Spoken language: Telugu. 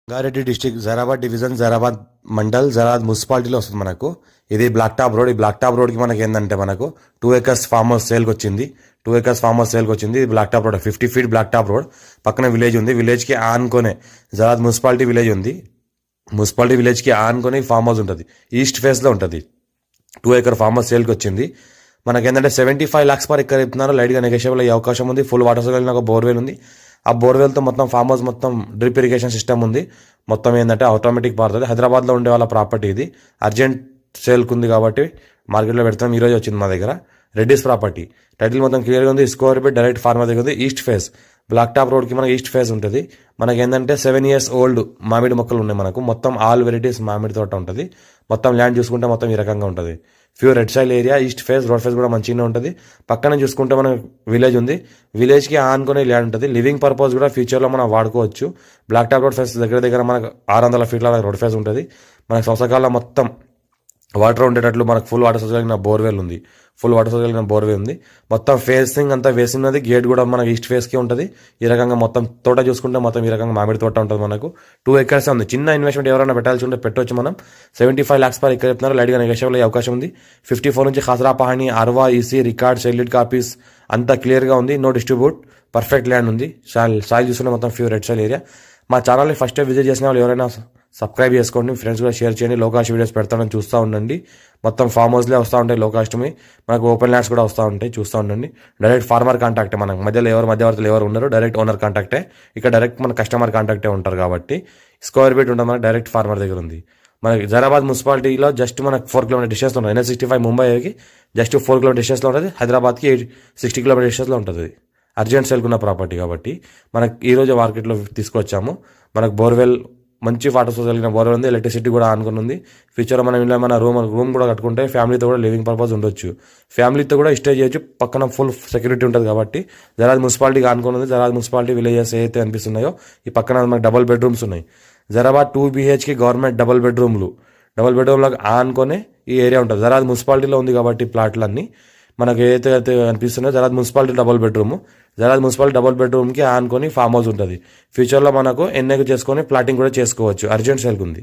రంగారెడ్డి డిస్టిక్ జరాబాద్ డివిజన్ జరాబాద్ మండల్ జరాబాద్ మున్సిపాలిటీలో వస్తుంది మనకు. ఇది బ్లాక్ టాప్ రోడ్. ఈ బ్లాక్ టాప్ రోడ్కి మనకి ఏంటంటే మనకు 2 acres ఫామ్ హౌస్ సేల్కి వచ్చింది. 2 acres ఫామ్ హౌస్ సేల్కి వచ్చింది. ఇది black top road, 50 feet black top road. పక్కన విలేజ్ ఉంది. విలేజ్కి ఆనుకొనే జరాబాద్ మున్సిపాలిటీ విలేజ్ ఉంది. మున్సిపాలిటీ విలేజ్కి ఆనుకొని ఫామ్ హౌస్ ఉంటుంది. ఈస్ట్ ఫేస్లో ఉంటుంది. 2 acre ఫామ్ హౌస్ సేల్కి వచ్చింది. మనకి ఏంటంటే 75 lakhs per acre చెప్తున్నారు. లైట్గా నెగోషియబుల్ అయ్యే అవకాశం ఉంది. ఫుల్ వాటర్ సోర్స్ ఒక బోర్వెల్ ఉంది. ఆ బోర్వెల్తో మొత్తం ఫామ్ హౌస్ మొత్తం డ్రిప్ ఇరిగేషన్ సిస్టమ్ ఉంది. మొత్తం ఏంటంటే ఆటోమేటిక్ పారుతుంది. హైదరాబాద్లో ఉండే వాళ్ళ ప్రాపర్టీ ఇది. అర్జెంట్ సేల్కి ఉంది కాబట్టి మార్కెట్లో పెడతాం. ఈరోజు వచ్చింది మా దగ్గర. రెడ్డిస్ ప్రాపర్టీ టైటిల్ మొత్తం క్లియర్గా ఉంది. స్కోర్ బిట్ డైరెక్ట్ ఫార్మర్ దగ్గర ఉంది. ఈస్ట్ ఫేస్ బ్లాక్ టాప్ రోడ్కి మనకి ఈస్ట్ ఫేస్ ఉంటుంది. మనకి ఏంటంటే 7 years ఓల్డ్ మామిడి మొక్కలు ఉన్నాయి. మనకు మొత్తం ఆల్ వెరైటీస్ మామిడి తోట ఉంటుంది. మొత్తం ల్యాండ్ చూసుకుంటే మొత్తం ఈ రకంగా ఉంటుంది. Pure red సైల్ area. East face road face కూడా మంచిగానే ఉంటుంది. పక్కన చూసుకుంటే మనకు విలేజ్ ఉంది. విలేజ్కి ఆనుకునే ల్యాండ్ ఉంటుంది. లివింగ్ పర్పస్ కూడా ఫ్యూచర్లో మనం వాడుకోవచ్చు. బ్లాక్ టాప్ రోడ్ ఫేస్ దగ్గర మనకు 600 feet రోడ్ ఫేస్ ఉంటుంది. మనకు సంవత్సరాల మొత్తం వాటర్ ఉండేటట్లు మనకు ఫుల్ వాటర్ సోర్స్ కలిగిన బోర్వెల్ ఉంది. ఫుల్ వాటర్ సోర్స్ కలిగిన బోర్వెల్ ఉంది. మొత్తం ఫేసింగ్ అంతా వేసినది. గేట్ కూడా మనకి ఈస్ట్ ఫేస్కి ఉంటుంది. ఈ రకంగా మొత్తం తోట చూసుకుంటే మొత్తం ఈ రకంగా మామిడి తోట ఉంటుంది. మనకు 2 acres ఉంది. చిన్న ఇన్వెస్ట్మెంట్ ఎవరైనా పెట్టాల్సి ఉంటే పెట్టవచ్చు. మనం 75 lakhs per acre చెప్తున్నారు. లైట్గా నెగోషియబుల్ అయ్యే అవకాశం ఉంది. 54 నుంచి ఖాసరా పహాణి, అర్వా, ఈసీ, రికార్డ్, సెల్యూట్ కాపీస్ అంతా క్లియర్గా ఉంది. No distribute. పర్ఫెక్ట్ ల్యాండ్ ఉంది. సాయిల్ చూసుకుంటే మొత్తం ప్యూర్ రెడ్ సైల్ ఏరియా. మా ఛానల్ని ఫస్ట్ టైం విజిట్ చేసిన వాళ్ళు ఎవరైనా సబ్స్క్రైబ్ చేసుకోండి. ఫ్రెండ్స్ కూడా షేర్ చేయండి. లో కాస్ట్ వీడియోస్ పెడతానని చూస్తూ ఉండండి. మొత్తం ఫామ్ హౌస్లే వస్తూ ఉంటాయి. లో కాస్ట్మి మనకు ఓపెన్ ల్యాండ్స్ కూడా వస్తూ ఉంటాయి. చూస్తూ ఉండండి. డైరెక్ట్ ఫార్మర్ కాంటాక్టే. మనకు మధ్యవర్తులు ఎవరు ఉన్నారు. డైరెక్ట్ ఓనర్ కాంటాక్టే. ఇక్కడ డైరెక్ట్ మన కస్టమర్ కాంటాక్టే ఉంటారు కాబట్టి స్క్వేర్ ఫీట్ ఉంటుంది. మనకి డైరెక్ట్ ఫార్మర్ దగ్గర ఉంది. మనకి జరాబాద్ మున్సిపాలిటీలో జస్ట్ మనకు 4 kilometer డిస్టెన్స్లో ఉంటుంది. NH65 ముంబైకి జస్ట్ 4 kilometer డిస్టెన్స్లో ఉంటుంది. హైదరాబాద్కి 60 kilometer డిస్టెన్స్లో ఉంటుంది. అర్జెంట్ సేల్కున్న ప్రాపర్టీ కాబట్టి మనకు ఈరోజు మార్కెట్లో తీసుకొచ్చాము. మనకు బోర్వెల్ మంచి వాటర్ సోర్స్ కలిగిన బోర్వెల్ ఉంది. ఎలక్ట్రిసిటీ కూడా ఆనుకుని ఉంది. ఫ్యూచర్లో మనం ఇలా మన రూమ్ కూడా కట్టుకుంటే ఫ్యామిలీతో కూడా లివింగ్ పర్పస్ ఉండొచ్చు. ఫ్యామిలీతో కూడా స్టే చేయొచ్చు. పక్కన ఫుల్ సెక్యూరిటీ ఉంటుంది కాబట్టి జరాబాద్ మున్సిపాలిటీకి ఆనుకుని ఉంది. జరాబాద్ మున్సిపాలిటీ విలేజెస్ ఏదైతే అనిపిస్తున్నాయో ఈ పక్కన మనకి డబుల్ బెడ్రూమ్స్ ఉన్నాయి. జరాబాద్ 2 BHK గవర్నమెంట్ డబుల్ బెడ్రూమ్లకు ఆనుకొని ఈ ఏరియా ఉంటుంది. జరాబాద్ మున్సిపాలిటీలో ఉంది కాబట్టి ప్లాట్లన్నీ మనకు ఏదైతే అనిపిస్తున్నాయో జరాబాద్ మున్సిపాలిటీ డబుల్ బెడ్రూమ్కి ఆనుకొని ఫామ్ హౌస్ ఉంటుంది. ఫ్యూచర్లో మనకు ఎన్ఏకు చేసుకొని ప్లాటింగ్ కూడా చేసుకోవచ్చు. అర్జెంట్ సేల్కి ఉంది.